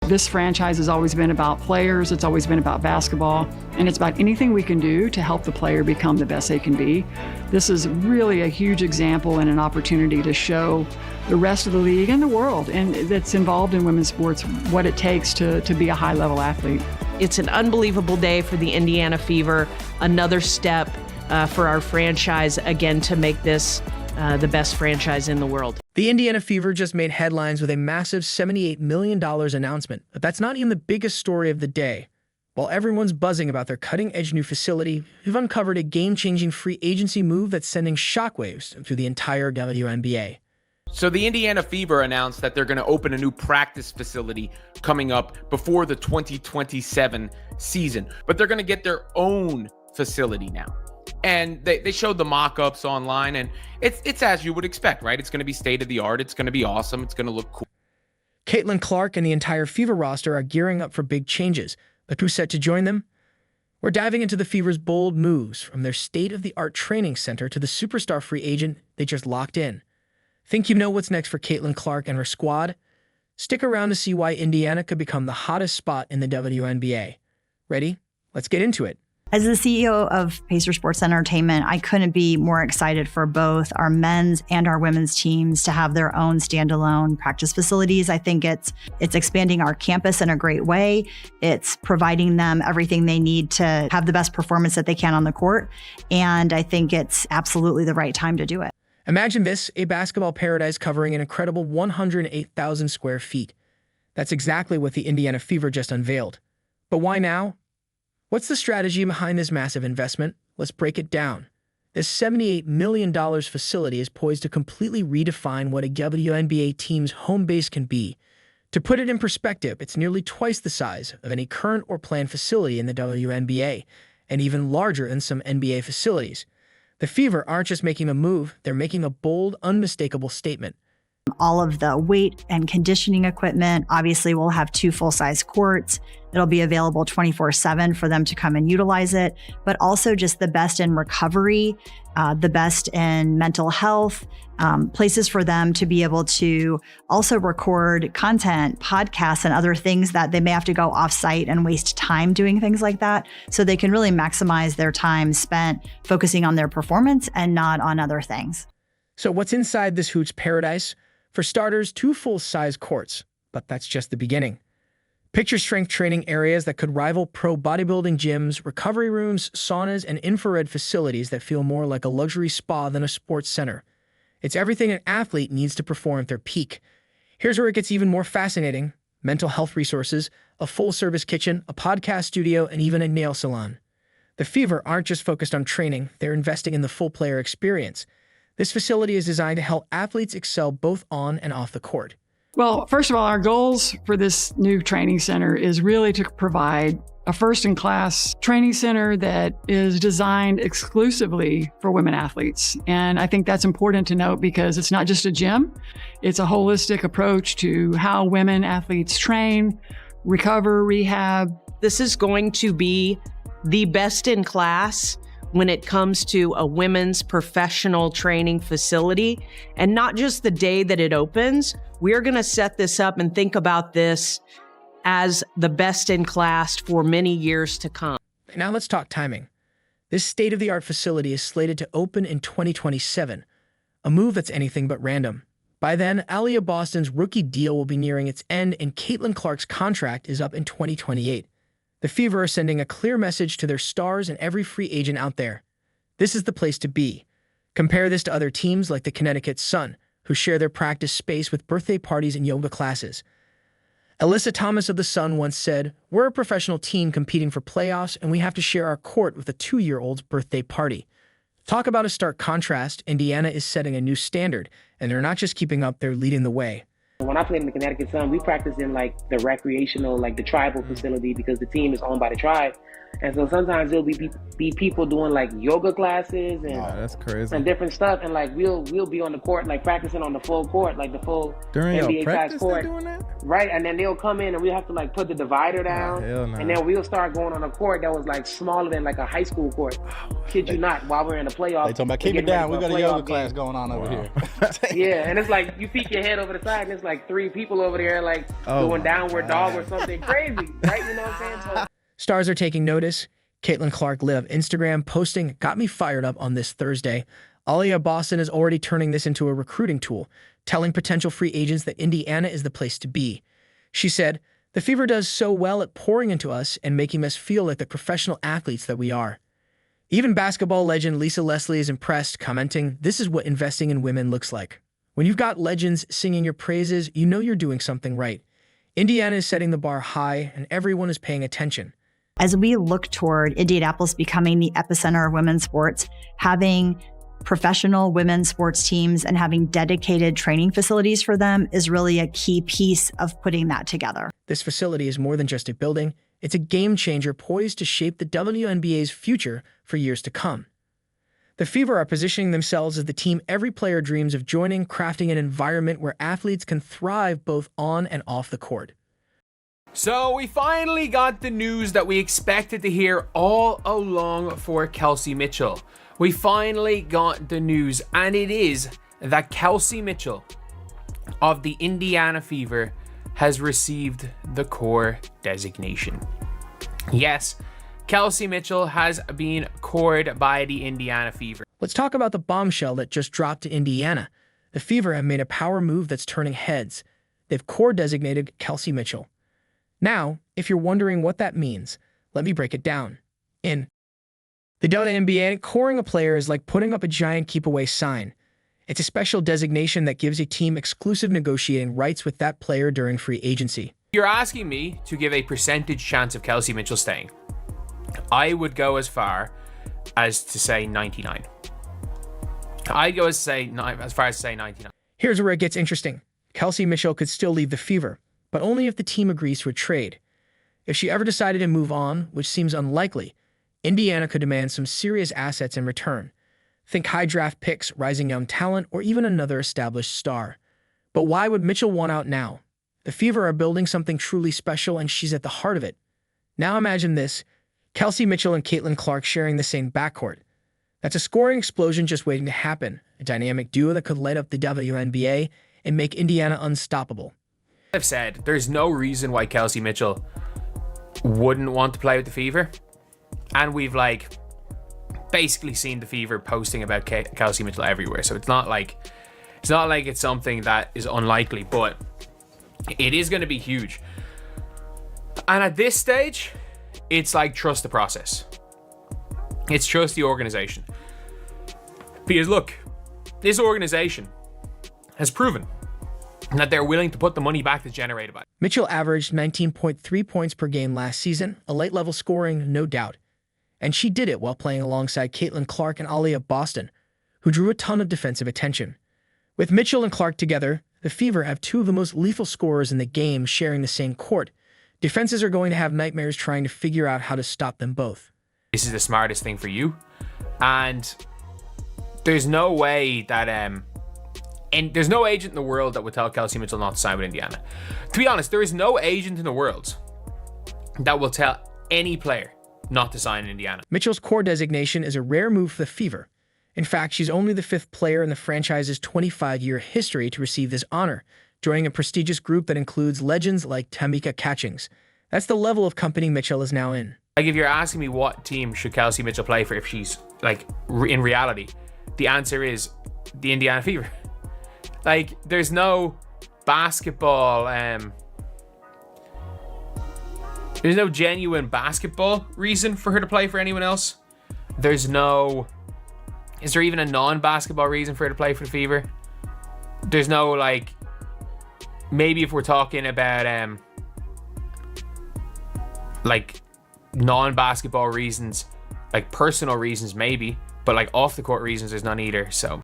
This franchise has always been about players, it's always been about basketball, and it's about anything we can do to help the player become the best they can be. This is really a huge example and an opportunity to show the rest of the league and the world and that's involved in women's sports what it takes to be a high-level athlete. It's an unbelievable day for the Indiana Fever, another step for our franchise, again, to make this the best franchise in the world. The Indiana Fever just made headlines with a massive $78 million announcement, but that's not even the biggest story of the day. While everyone's buzzing about their cutting-edge new facility, we've uncovered a game-changing free agency move that's sending shockwaves through the entire WNBA. So the Indiana Fever announced that they're going to open a new practice facility coming up before the 2027 season, but they're going to get their own facility now. And they showed the mock-ups online, and it's as you would expect, right? It's going to be state-of-the-art. It's going to be awesome. It's going to look cool. Caitlin Clark and the entire Fever roster are gearing up for big changes. But who's set to join them? We're diving into the Fever's bold moves, from their state-of-the-art training center to the superstar free agent they just locked in. Think you know what's next for Caitlin Clark and her squad? Stick around to see why Indiana could become the hottest spot in the WNBA. Ready? Let's get into it. As the CEO of Pacer Sports Entertainment, I couldn't be more excited for both our men's and our women's teams to have their own standalone practice facilities. I think it's expanding our campus in a great way. It's providing them everything they need to have the best performance that they can on the court. And I think it's absolutely the right time to do it. Imagine this, a basketball paradise covering an incredible 108,000 square feet. That's exactly what the Indiana Fever just unveiled. But why now? What's the strategy behind this massive investment? Let's break it down. This $78 million facility is poised to completely redefine what a WNBA team's home base can be. To put it in perspective, it's nearly twice the size of any current or planned facility in the WNBA, and even larger than some NBA facilities. The Fever aren't just making a move, they're making a bold, unmistakable statement. All of the weight and conditioning equipment. Obviously, we'll have 2 full-size courts. It'll be available 24/7 for them to come and utilize it, but also just the best in recovery, the best in mental health, places for them to be able to also record content, podcasts, and other things that they may have to go off-site and waste time doing things like that. So they can really maximize their time spent focusing on their performance and not on other things. So what's inside this hoops paradise? For starters, 2 full-size courts, but that's just the beginning. Picture strength training areas that could rival pro bodybuilding gyms, recovery rooms, saunas, and infrared facilities that feel more like a luxury spa than a sports center. It's everything an athlete needs to perform at their peak. Here's where it gets even more fascinating. Mental health resources, a full-service kitchen, a podcast studio, and even a nail salon. The Fever aren't just focused on training, they're investing in the full player experience. This facility is designed to help athletes excel both on and off the court. Well, first of all, our goals for this new training center is really to provide a first-in-class training center that is designed exclusively for women athletes. And I think that's important to note because it's not just a gym, it's a holistic approach to how women athletes train, recover, rehab. This is going to be the best in class when it comes to a women's professional training facility. And not just the day that it opens, we're going to set this up and think about this as the best in class for many years to come. Now let's talk timing. This state-of-the-art facility is slated to open in 2027, a move that's anything but random. By then, Aliyah Boston's rookie deal will be nearing its end, and Caitlin Clark's contract is up in 2028. The Fever are sending a clear message to their stars and every free agent out there. This is the place to be. Compare this to other teams like the Connecticut Sun, who share their practice space with birthday parties and yoga classes. Alyssa Thomas of the Sun once said, "We're a professional team competing for playoffs, and we have to share our court with a 2-year-old's birthday party." Talk about a stark contrast. Indiana is setting a new standard, and they're not just keeping up, they're leading the way. When I played in the Connecticut Sun, we practiced in like the recreational, like the tribal facility because the team is owned by the tribe. And so sometimes there'll be people doing like yoga classes and that's crazy. And different stuff. And like we'll be on the court, like practicing on the full court, like the full during NBA your practice court. doing that? Right. And then they'll come in and we'll have to like put the divider down. Hell no. And then we'll start going on a court that was like smaller than like a high school court. Kid you not, while we're in the playoffs. They talking about keep it down. We got a yoga class going on over here. Yeah, and it's like you peek your head over the side and it's like like 3 people over there like doing downward dog or something crazy, right? You know what I'm saying? So, Stars are taking notice. Caitlin Clark lit up Instagram, posting, "Got me fired up on this Thursday." Alia Boston is already turning this into a recruiting tool, telling potential free agents that Indiana is the place to be. She said, "The Fever does so well at pouring into us and making us feel like the professional athletes that we are." Even basketball legend Lisa Leslie is impressed, commenting, "This is what investing in women looks like. When you've got legends singing your praises, you know you're doing something right. Indiana is setting the bar high, and everyone is paying attention." As we look toward Indianapolis becoming the epicenter of women's sports, having professional women's sports teams and having dedicated training facilities for them is really a key piece of putting that together. This facility is more than just a building. It's a game changer poised to shape the WNBA's future for years to come. The Fever are positioning themselves as the team every player dreams of joining, crafting an environment where athletes can thrive both on and off the court. So we finally got the news that we expected to hear all along for Kelsey Mitchell. We finally got the news, and it is that Kelsey Mitchell of the Indiana Fever has received the core designation. Yes, Kelsey Mitchell has been cored by the Indiana Fever. Let's talk about the bombshell that just dropped to Indiana. The Fever have made a power move that's turning heads. They've core designated Kelsey Mitchell. Now, if you're wondering what that means, let me break it down. In the WNBA, coring a player is like putting up a giant keep-away sign. It's a special designation that gives a team exclusive negotiating rights with that player during free agency. You're asking me to give a percentage chance of Kelsey Mitchell staying. I would go as far as to say 99. I'd go as far as to say 99. Here's where it gets interesting. Kelsey Mitchell could still leave the Fever, but only if the team agrees to a trade. If she ever decided to move on, which seems unlikely, Indiana could demand some serious assets in return. Think high draft picks, rising young talent, or even another established star. But why would Mitchell want out now? The Fever are building something truly special, and she's at the heart of it. Now imagine this: Kelsey Mitchell and Caitlin Clark sharing the same backcourt. That's a scoring explosion just waiting to happen, a dynamic duo that could light up the WNBA and make Indiana unstoppable. I've said there's no reason why Kelsey Mitchell wouldn't want to play with the Fever, and we've basically seen the Fever posting about Kelsey Mitchell everywhere, so it's not like it's something that is unlikely, but it is going to be huge. And at this stage, it's like trust the process. It's trust the organization, because look, this organization has proven that they're willing to put the money back that's generated by it. Mitchell averaged 19.3 points per game last season, a light-level scoring, no doubt. And she did it while playing alongside Caitlin Clark and Alia Boston, who drew a ton of defensive attention. With Mitchell and Clark together, the Fever have 2 of the most lethal scorers in the game sharing the same court. Defenses are going to have nightmares trying to figure out how to stop them both. This is the smartest thing for you, and there's no way that and there's no agent in the world that would tell Kelsey Mitchell not to sign with Indiana. To be honest, there is no agent in the world that will tell any player not to sign in Indiana. Mitchell's core designation is a rare move for the Fever. In fact, she's only the 5th player in the franchise's 25-year history to receive this honor, joining a prestigious group that includes legends like Tamika Catchings. That's the level of company Mitchell is now in. Like, if you're asking me what team should Kelsey Mitchell play for if she's, in reality, the answer is the Indiana Fever. There's no basketball, there's no genuine basketball reason for her to play for anyone else. Is there even a non-basketball reason for her to play for the Fever? There's no, maybe if we're talking about, non-basketball reasons, personal reasons maybe, but off the court reasons there's none either. So